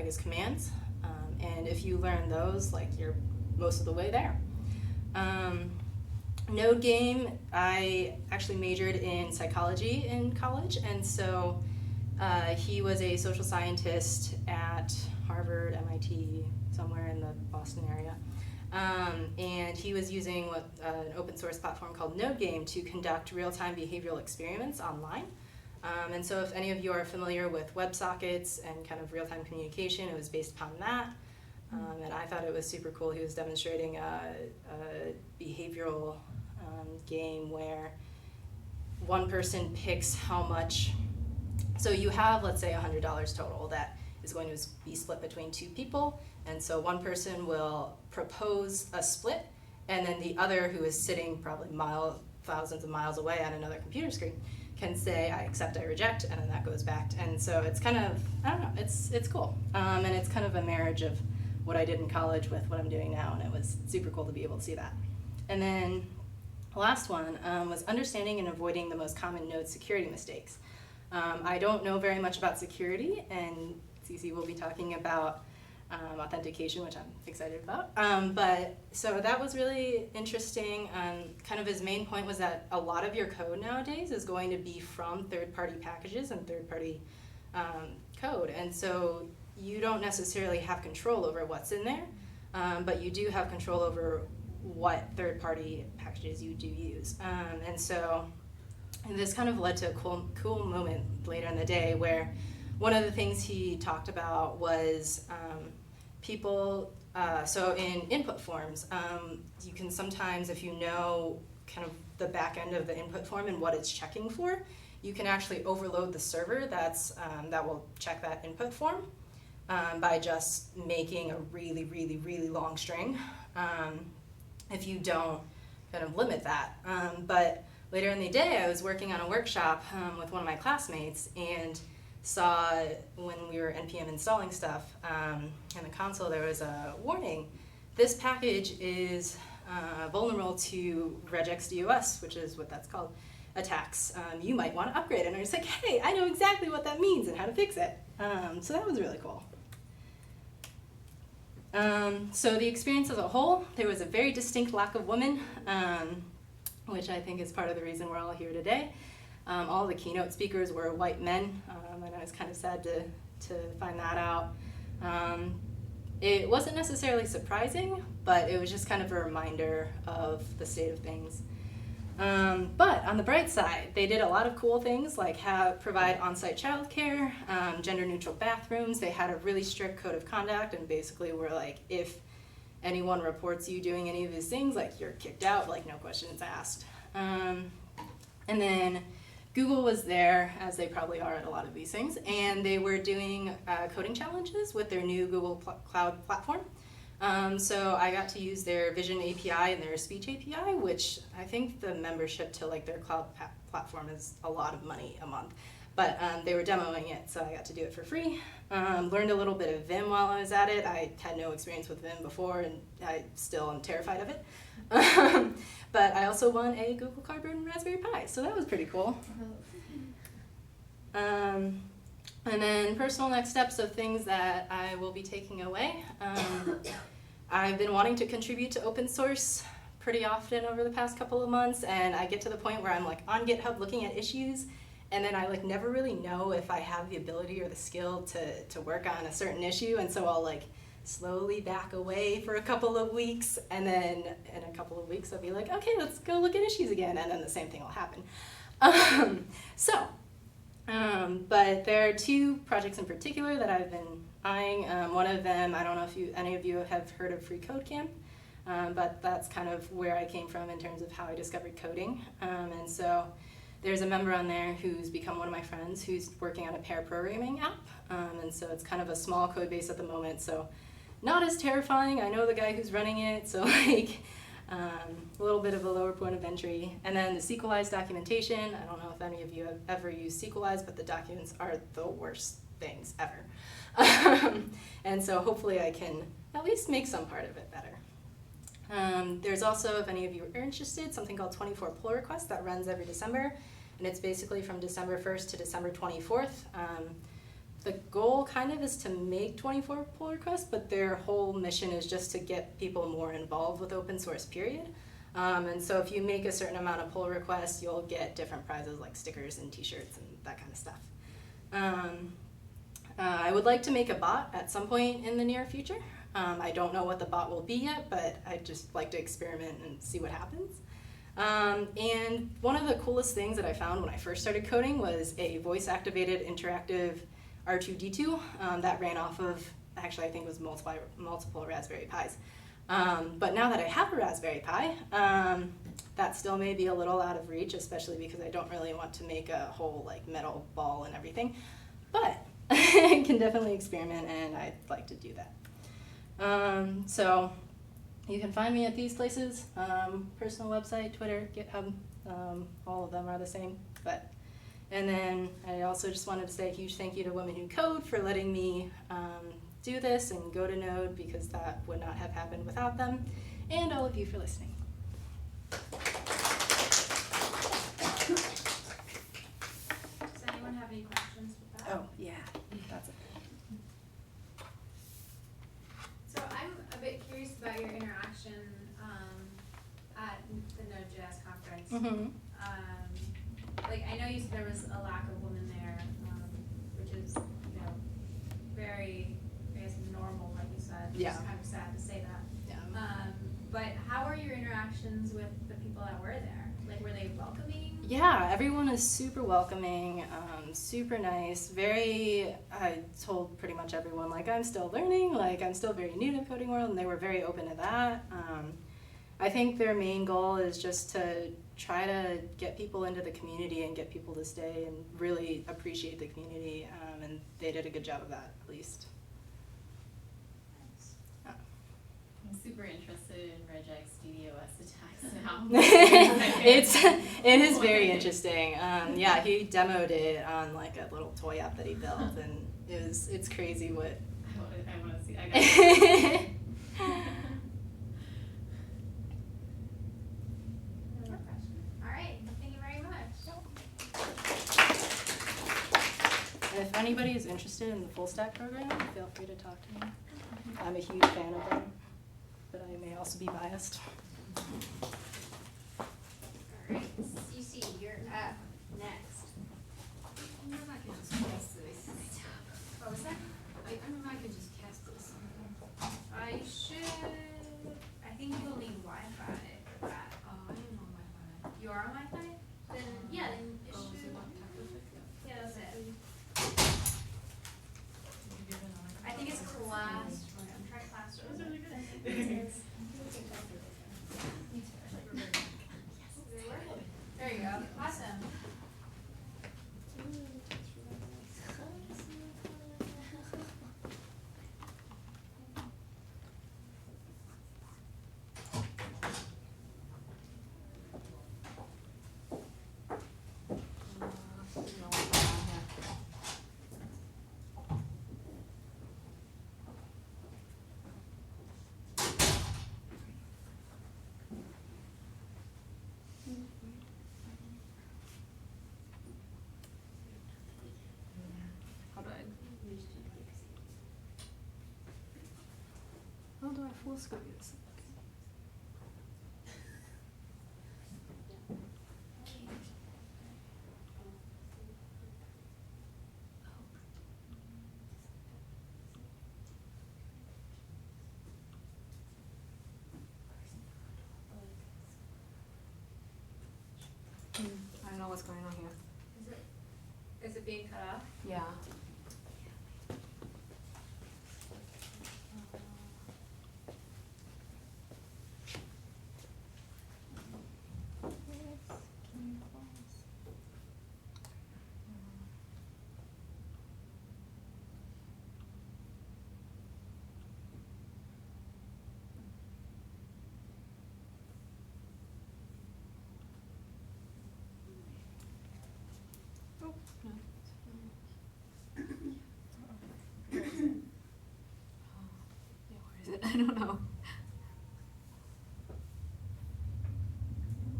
guess, commands. And if you learn those, like, you're most of the way there. Node game, I actually majored in psychology in college, and so he was a social scientist at Harvard, MIT, somewhere in the Boston area. And he was using an open source platform called NodeGame to conduct real-time behavioral experiments online. And so if any of you are familiar with WebSockets and kind of real-time communication, it was based upon that. And I thought it was super cool. He was demonstrating a behavioral game where one person picks how much. So you have, let's say, $100 total that is going to be split between two people. And so one person will propose a split, and then the other, who is sitting probably thousands of miles away on another computer screen, can say, I accept, I reject, and then that goes back. And so it's kind of, I don't know, it's cool. And it's kind of a marriage of what I did in college with what I'm doing now, and it was super cool to be able to see that. And then the last one was understanding and avoiding the most common node security mistakes. I don't know very much about security, and Cece will be talking about authentication, which I'm excited about. But so that was really interesting. Kind of his main point was that a lot of your code nowadays is going to be from third-party packages and third-party code. And so you don't necessarily have control over what's in there, but you do have control over what third-party packages you do use. And so this kind of led to a cool moment later in the day where one of the things he talked about was people, so in input forms, you can sometimes, if you know kind of the back end of the input form and what it's checking for, you can actually overload the server that will check that input form by just making a really, really, really long string if you don't kind of limit that. But later in the day, I was working on a workshop with one of my classmates and saw when we were NPM installing stuff in the console, there was a warning. This package is vulnerable to regexDOS, which is what that's called, attacks. You might want to upgrade it. And I was like, hey, I know exactly what that means and how to fix it. So that was really cool. So the experience as a whole, there was a very distinct lack of women, which I think is part of the reason we're all here today. All the keynote speakers were white men, and I was kind of sad to find that out. It wasn't necessarily surprising, but it was just kind of a reminder of the state of things. But on the bright side, they did a lot of cool things like provide on-site childcare, gender-neutral bathrooms. They had a really strict code of conduct, and basically were like, if anyone reports you doing any of these things, like you're kicked out, like no questions asked. And then Google was there, as they probably are at a lot of these things, and they were doing coding challenges with their new Google Cloud platform. So I got to use their Vision API and their Speech API, which I think the membership to like their cloud platform is a lot of money a month. But they were demoing it, so I got to do it for free. Learned a little bit of Vim while I was at it. I had no experience with Vim before, and I still am terrified of it. But I also won a Google Cardboard and Raspberry Pi, so that was pretty cool. And then personal next steps of things that I will be taking away. I've been wanting to contribute to open source pretty often over the past couple of months, and I get to the point where I'm like on GitHub looking at issues, and then I like never really know if I have the ability or the skill to work on a certain issue, and so I'll like slowly back away for a couple of weeks, and then in a couple of weeks I'll be like, okay, let's go look at issues again, and then the same thing will happen. But there are two projects in particular that I've been eyeing. One of them, I don't know if any of you have heard of Free Code Camp, but that's kind of where I came from in terms of how I discovered coding. And so there's a member on there who's become one of my friends who's working on a pair programming app. And so it's kind of a small code base at the moment, so not as terrifying. I know the guy who's running it, so like a little bit of a lower point of entry. And then the Sequelize documentation. I don't know if any of you have ever used Sequelize, but the documents are the worst things ever. And so hopefully I can at least make some part of it better. There's also, if any of you are interested, something called 24 pull requests that runs every December, and it's basically from December 1st to December 24th. The goal kind of is to make 24 pull requests, but their whole mission is just to get people more involved with open source, period. And so if you make a certain amount of pull requests, you'll get different prizes like stickers and t-shirts and that kind of stuff. I would like to make a bot at some point in the near future. I don't know what the bot will be yet, but I'd just like to experiment and see what happens. And one of the coolest things that I found when I first started coding was a voice-activated interactive R2-D2 that ran off of, actually I think it was multiple Raspberry Pis. But now that I have a Raspberry Pi, that still may be a little out of reach, especially because I don't really want to make a whole like metal ball and everything. But I can definitely experiment, and I'd like to do that. So you can find me at these places, personal website, Twitter, GitHub, all of them are the same. And then I also just wanted to say a huge thank you to Women Who Code for letting me do this and go to Node, because that would not have happened without them, and all of you for listening. Does anyone have any questions with that? Oh, yeah, that's it. So I'm a bit curious about your interaction at the NoteJS conference. Mm-hmm. Like, I know you said there was a lack of women there, which is, you know, very, I guess, normal, like you said. Yeah. It's kind of sad to say that. Yeah. But how are your interactions with the people that were there? Like, were they welcoming? Yeah, everyone is super welcoming, super nice, I told pretty much everyone, like, I'm still learning, like, I'm still very new to the coding world, and they were very open to that. I think their main goal is just to try to get people into the community and get people to stay and really appreciate the community, and they did a good job of that, at least. I'm super interested in regex DDoS attacks now. It is very interesting. Yeah, he demoed it on like a little toy app that he built, and it's crazy what. I want to see. I got If anybody is interested in the full stack program, feel free to talk to me. I'm a huge fan of them, but I may also be biased. Alright, CC, you're up next. Awesome. How do I full screen this? I don't know what's going on here. Is it being cut off? Yeah. I don't know.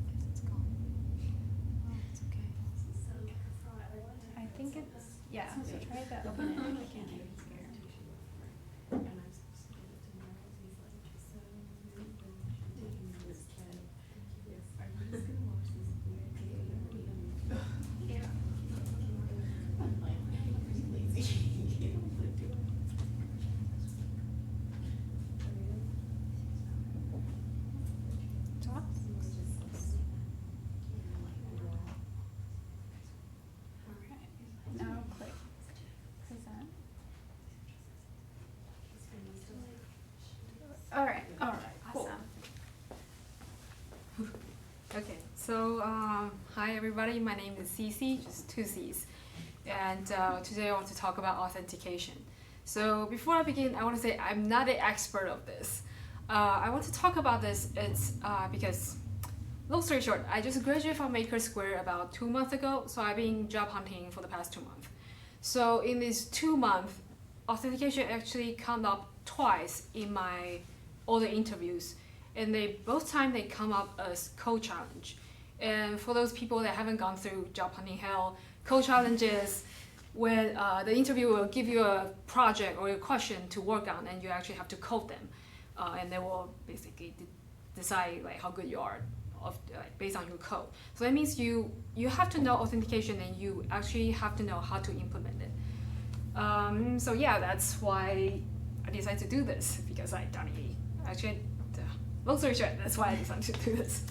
Guess it's gone. Oh, it's okay. I think it's, yeah, so try to open it again. Now click present. Alright, cool. Okay, so hi everybody, my name is Cece, just two C's. And today I want to talk about authentication. So before I begin, I want to say I'm not an expert of this. I want to talk about this because, long story short, I just graduated from Maker Square about 2 months ago, so I've been job hunting for the past 2 months. So in these 2 months, authentication actually come up twice in all the interviews, and both times they come up as code challenge. And for those people that haven't gone through job hunting hell, code challenge is when the interviewer will give you a project or a question to work on, and you actually have to code them, and they will basically decide like how good you are based on your code. So that means you have to know authentication, and you actually have to know how to implement it. So yeah, that's why I decided to do this, because long story short, that's why I decided to do this.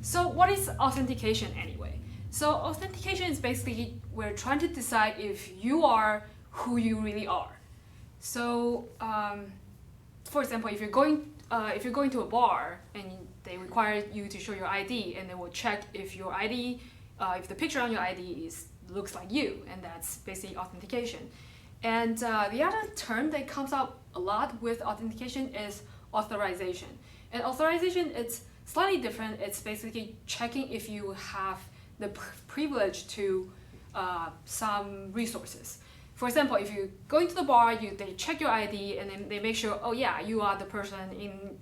So what is authentication anyway? So authentication is basically we're trying to decide if you are who you really are. So for example, if you're going to a bar and they require you to show your ID, and they will check if your ID, if the picture on your ID looks like you, and that's basically authentication. And the other term that comes up a lot with authentication is authorization. And authorization, it's slightly different. It's basically checking if you have the privilege to some resources. For example, if you go into the bar, they check your ID, and then they make sure, oh yeah, you are the person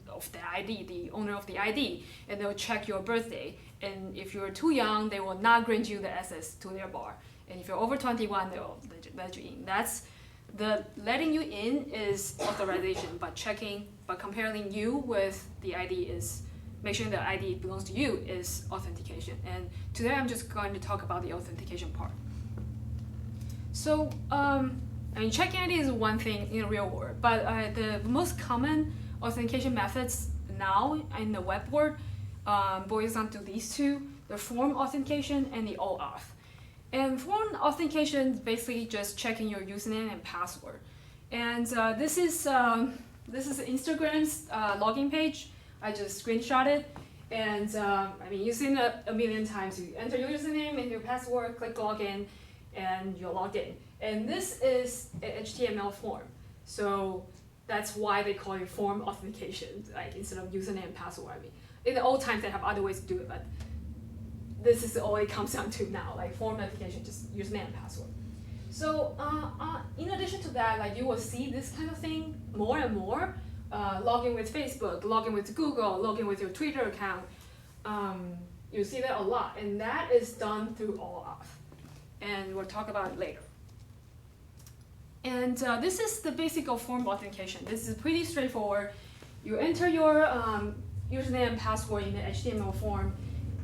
of the ID, the owner of the ID, and they'll check your birthday. And if you're too young, they will not grant you the access to their bar. And if you're over 21, they'll let you in. That's the letting you in is authorization, but comparing you with the ID is make sure the ID belongs to you is authentication. And today I'm just going to talk about the authentication part. So, checking ID is one thing in the real world, but the most common authentication methods now in the web world boils down to these two: the form authentication and the OAuth. And form authentication is basically just checking your username and password. And this is Instagram's login page. I just screenshot it. And I mean, you've seen it a million times. You enter your username and your password, click login, and you're logged in. And this is an HTML form. So that's why they call it form authentication, like instead of username and password. I mean, in the old times they have other ways to do it, but this is all it comes down to now, like form authentication, just username and password. So in addition to that, like you will see this kind of thing more and more. Login with Facebook, login with Google, login with your Twitter account. You see that a lot, and that is done through Auth. And we'll talk about it later. And this is the basic of form authentication. This is pretty straightforward. You enter your username and password in the HTML form,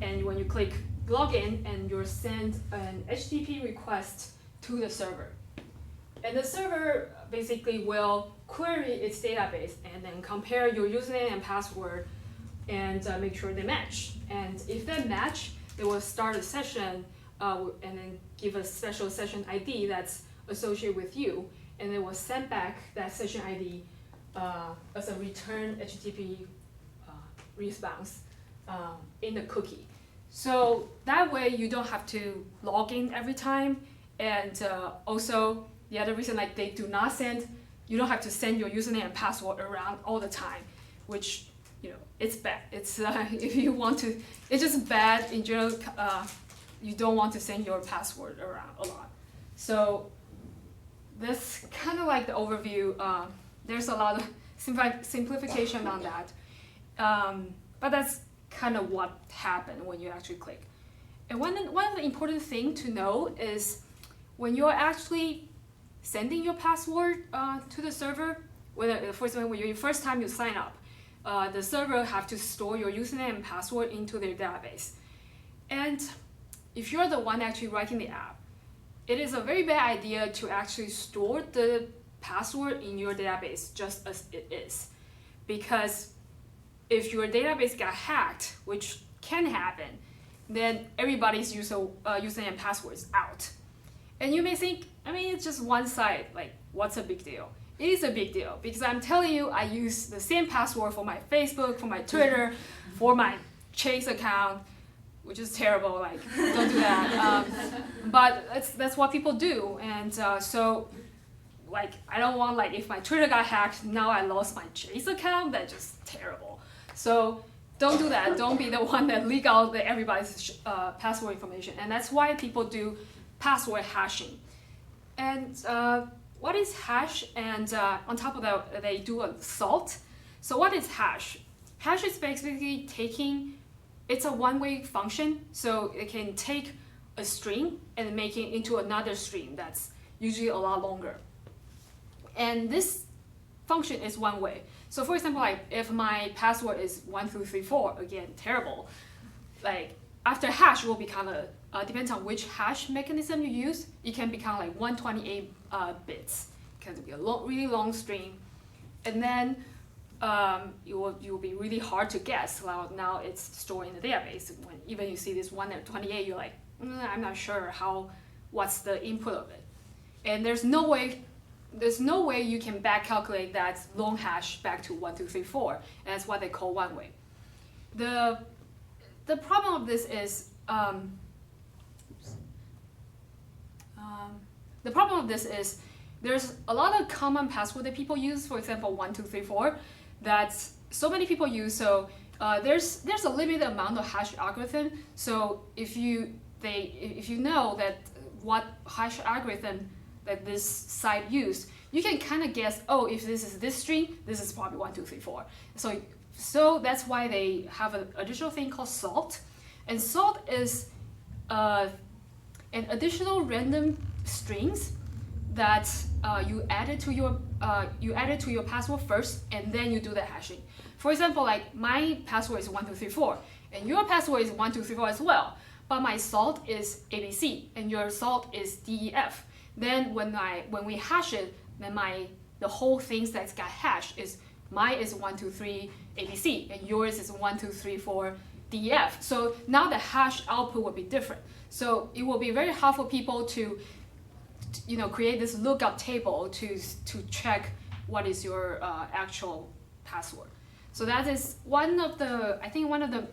and when you click login, and you're sent an HTTP request to the server. And the server basically will query its database and then compare your username and password and make sure they match. And if they match, they will start a session and then give a special session ID that's associated with you, and they will send back that session ID as a return HTTP response in the cookie. So that way you don't have to log in every time, and also the other reason, like they do not send, you don't have to send your username and password around all the time, which, you know, it's bad. It's if you want to, it's just bad in general. You don't want to send your password around a lot. So that's kind of like the overview. There's a lot of simplification on that, but that's kind of what happened when you actually click. And one of the important things to know is when you're actually sending your password to the server, for example, when you first time you sign up, the server have to store your username and password into their database. And if you're the one actually writing the app, it is a very bad idea to actually store the password in your database just as it is. Because if your database got hacked, which can happen, then everybody's username and password is out. And you may think, I mean, it's just one site, like, what's a big deal? It is a big deal, because I'm telling you, I use the same password for my Facebook, for my Twitter, for my Chase account, which is terrible, like, don't do that. But that's what people do, and so, like, I don't want, like, if my Twitter got hacked, now I lost my Chase account, that's just terrible. So don't do that. Don't be the one that leak out everybody's password information, and that's why people do password hashing. And what is hash? And on top of that, they do a salt. So what is hash? Hash is basically it's a one-way function. So it can take a string and make it into another string that's usually a lot longer. And this function is one way. So for example, like if my password is 1234, again, terrible. Like after hash will become depends on which hash mechanism you use, it can become like 128 bits. It can be a really long string. And then it will be really hard to guess. Well, now it's stored in the database. When even you see this 128, you're like, I'm not sure what's the input of it. And there's no way you can back calculate that long hash back to 1234. And that's what they call one way. The problem of this is there's a lot of common password that people use. For example, 1234 that so many people use. So there's a limited amount of hash algorithm. So if you know that what hash algorithm that this site used, you can kind of guess, oh, if this is this string, this is probably 1234. So that's why they have an additional thing called salt. And salt is an additional random strings that you added to your password first, and then you do the hashing. For example, like my password is 1234, and your password is 1234 as well. But my salt is ABC, and your salt is DEF. Then when we hash it, then the whole things that got hashed is mine is 123 ABC, and yours is 1234 DEF. So now the hash output will be different. So it will be very hard for people to create this lookup table to check what is your actual password. So that is one of the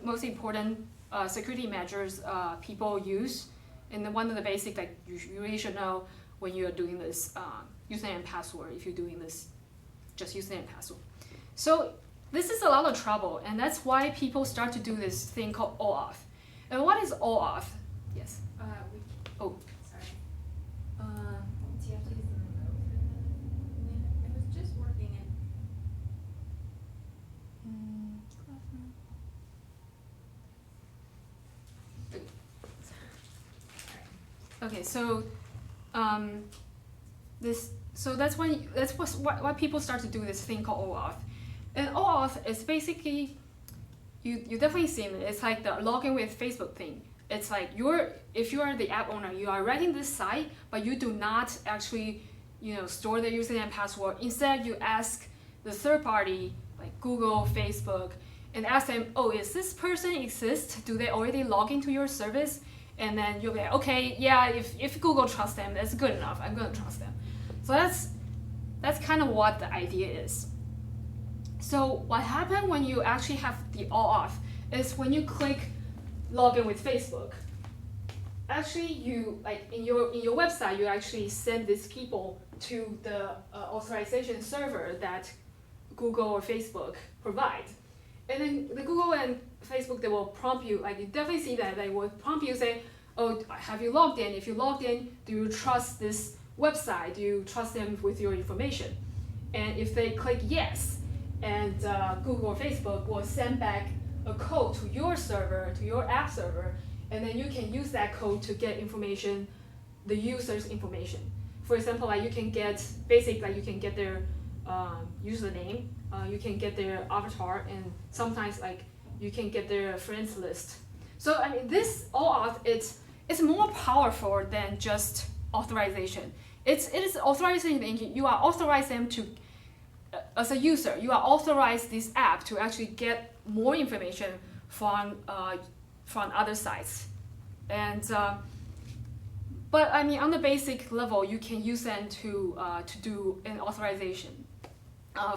most important security measures people use, and one of the basic that you really should know when you are doing this username and password. If you're doing this, just username and password. So this is a lot of trouble, and that's why people start to do this thing called OAuth. And what is OAuth? Yes. Oh, sorry. Do you have to use the remote for that? It was just working Okay, so that's why people start to do this thing called OAuth. And OAuth is basically, you definitely seen it. It's like the login with Facebook thing. It's like if you are the app owner, you are writing this site, but you do not actually, store the username and password. Instead, you ask the third party, like Google, Facebook, and ask them, oh, is this person exist? Do they already log into your service? And then you'll be like, okay, yeah, if Google trusts them, that's good enough. I'm gonna trust them. So that's kind of what the idea is. So what happens when you actually have the OAuth is when you click login with Facebook, actually you like in your website you actually send these people to the authorization server that Google or Facebook provide. And then the Google and Facebook, they will prompt you, like you definitely see that they will prompt you, say, oh, have you logged in? If you logged in, do you trust this website? Do you trust them with your information? And if they click yes, and Google or Facebook will send back a code to your server, to your app server, and then you can use that code to get information, the user's information. For example, like you can get you can get their username, you can get their avatar, and sometimes like you can get their friends list. So I mean, this OAuth, it's more powerful than just authorization. It is authorization engine. You are authorized them to, as a user, you are authorized this app to actually get more information from other sites, and but I mean on the basic level, you can use them to do an authorization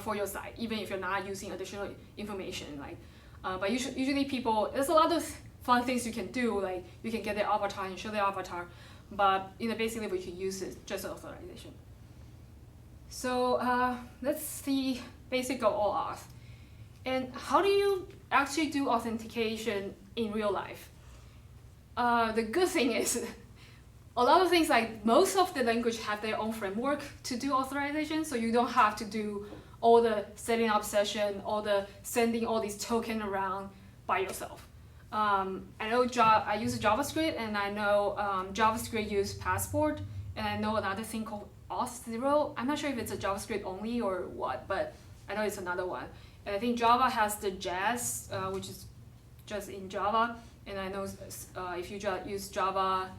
for your site, even if you're not using additional information. Like, but usually people, there's a lot of fun things you can do. Like you can get their avatar and show their avatar, but in the basic level, you can use it just authorization. So that's the basic of OAuth. And how do you actually do authentication in real life? The good thing is, a lot of things, like most of the language have their own framework to do authorization, so you don't have to do all the setting up session, all the sending all these tokens around by yourself. I know I use JavaScript, and I know JavaScript use Passport, and I know another thing called Auth0. I'm not sure if it's a JavaScript only or what, but I know it's another one. And I think Java has the Jazz, which is just in Java, and I know if you use Java,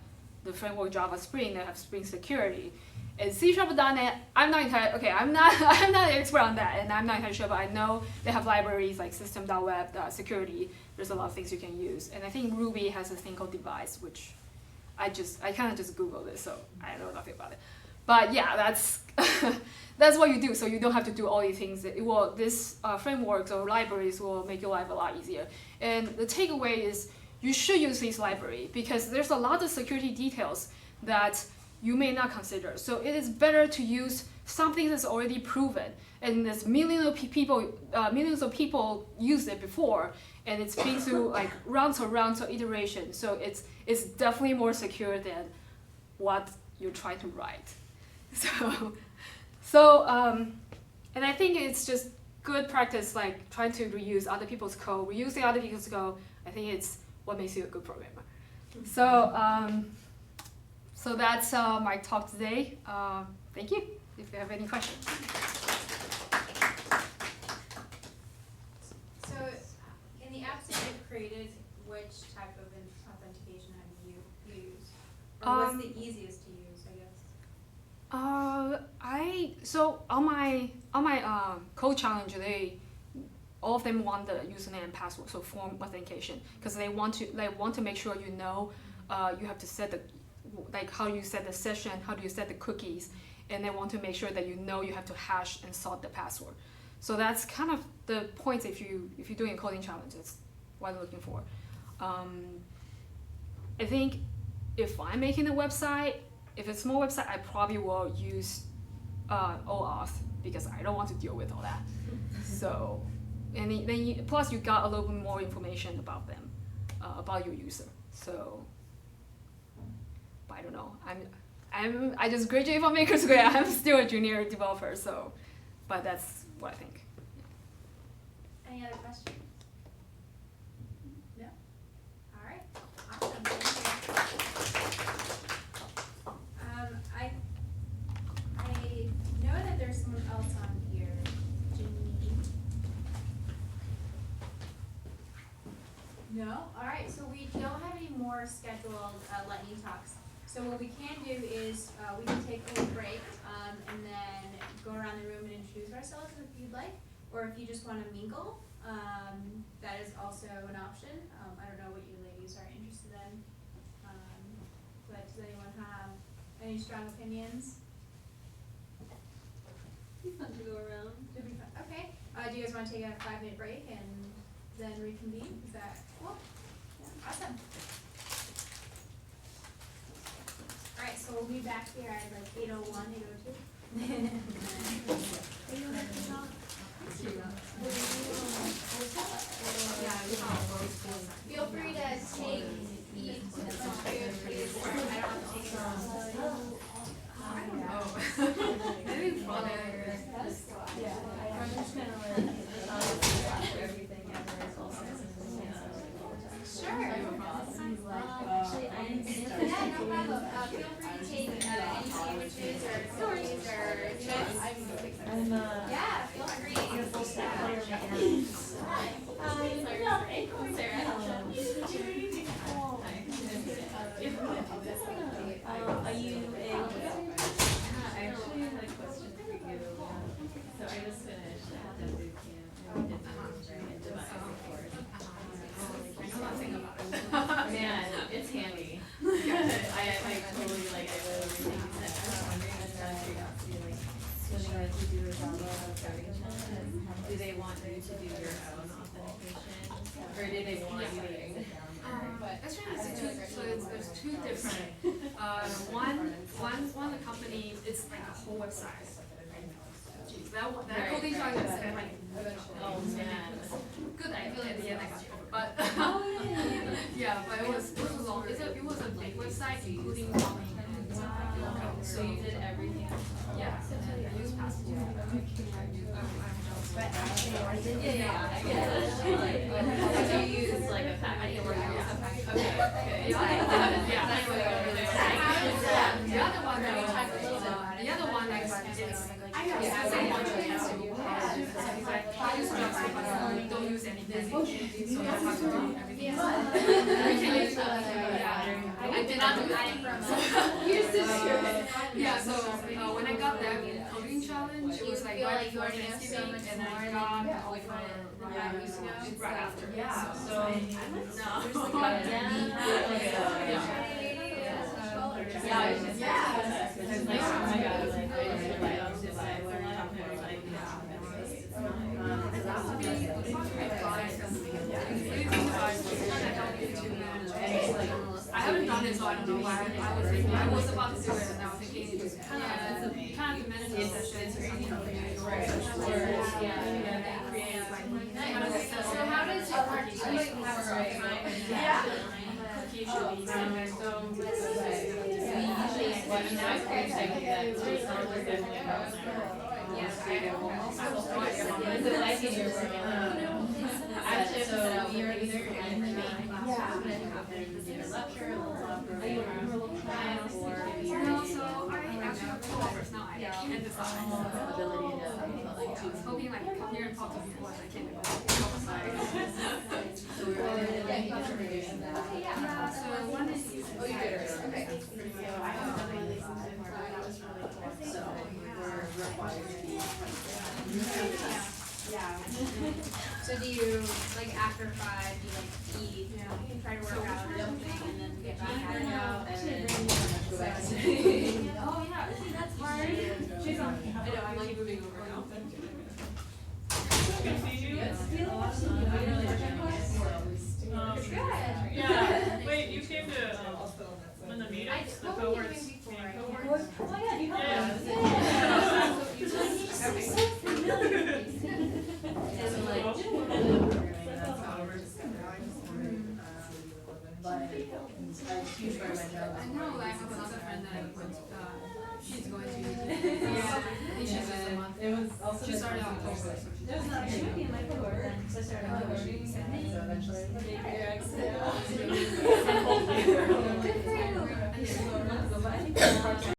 the framework Java Spring, they have Spring Security. And C#.NET, I'm not an expert on that, and I'm not entirely sure, but I know they have libraries like system.web, security. There's a lot of things you can use. And I think Ruby has a thing called device, which I kind of just Googled it, so I know nothing about it. But yeah, that's that's what you do. So you don't have to do all these things. This frameworks or libraries will make your life a lot easier. And the takeaway is you should use this library because there's a lot of security details that you may not consider. So it is better to use something that's already proven, and there's millions of people used it before, and it's been through like rounds of iteration. So it's definitely more secure than what you're trying to write. And I think it's just good practice, like trying to reuse other people's code, reusing other people's code. I think it's what makes you a good programmer. So that's my talk today. Thank you. If you have any questions. So, in the apps that you've created, which type of authentication have you used? Or what's the easiest to use, I guess? So on my code challenge, all of them want the username and password, so form authentication, because they want to make sure you know you have to set how do you set the session, how do you set the cookies, and they want to make sure that you know you have to hash and sort the password. So that's kind of the points if you're doing a coding challenge. That's what I'm looking for. I think if I'm making a website, if it's a small website, I probably will use OAuth because I don't want to deal with all that. So, and then plus you got a little bit more information about them, about your user. So, but I don't know. I just graduated from Makerspace. I'm still a junior developer. So, but that's what I think. Any other questions? No? All right. Awesome. Thank you. I know that there's someone else on here. Janine. No? All right. So we don't have any more scheduled lightning talks. So what we can do is we can take a little break and then go around the room and introduce ourselves if you'd like. Or if you just want to mingle, that is also an option. I don't know what you ladies are interested in, but does anyone have any strong opinions? It'd be fun to go around. It'd be fun. Okay. Do you guys want to take a 5-minute break and then reconvene? Is that cool? Yeah. Awesome. All right, so we'll be back here at like 8:01, 8:02. Feel free to take eat some food, please. I don't have to take it all. I don't know. Maybe brother. Yeah. I'm just kind of like everything Sure. actually, Yeah, no problem. Feel free to take any sandwiches or stories or chips. I'm Yeah, feel free. Are you a I actually had a question for you. So I just finished at the boot camp and we did the device support. Man, it's handy. I totally like I love everything you said. I was wondering if that's curiosity, like when they let you do a Java authentication, do they want you to do your own authentication? Or do they want you to use it? Actually, there's two different. One the company, it's like a whole website. Jeez, that coding challenge is like Oh man. good. I feel at the end I got over, but yeah, but it was long. It was a big website including plumbing and So you did everything? yeah, and I used passage. But actually, I did. Yeah, I guess. Did you use like a package? Okay. The other one, like, it's the same one. I use JavaScript, but don't use anything. So you have to do everything. We can use I did not do yeah, so when I got that coding challenge, it was like right before Thanksgiving, and I got right after. Yeah. So no. I haven't done it, so I don't know why I was about to do it, and I was thinking it was kind of the management sessions or something. So how does it work? Do you have a time? Yeah. Cookie should be so. Actually, so you're either in the main lecture, No, so I actually have 2 offers now. I can't decide. I was hoping like come here and talk to people, and I can't decide. Yeah, so one is So do you, like after 5, do you like eat, try to work out or something, and then get back at it? oh yeah, see that's hard. I know, I'm like moving over now. Yeah. Wait, you came to when the meetings, the cohorts, before. meeting cohorts? Oh my god, you have Yeah. one. I know, I have another friend that went, she's going to, yeah, she's a month. It was also. She started on October, so she's. It was not. She would be in my cohort then, because I started coding. So eventually. Good for you. And then- But I think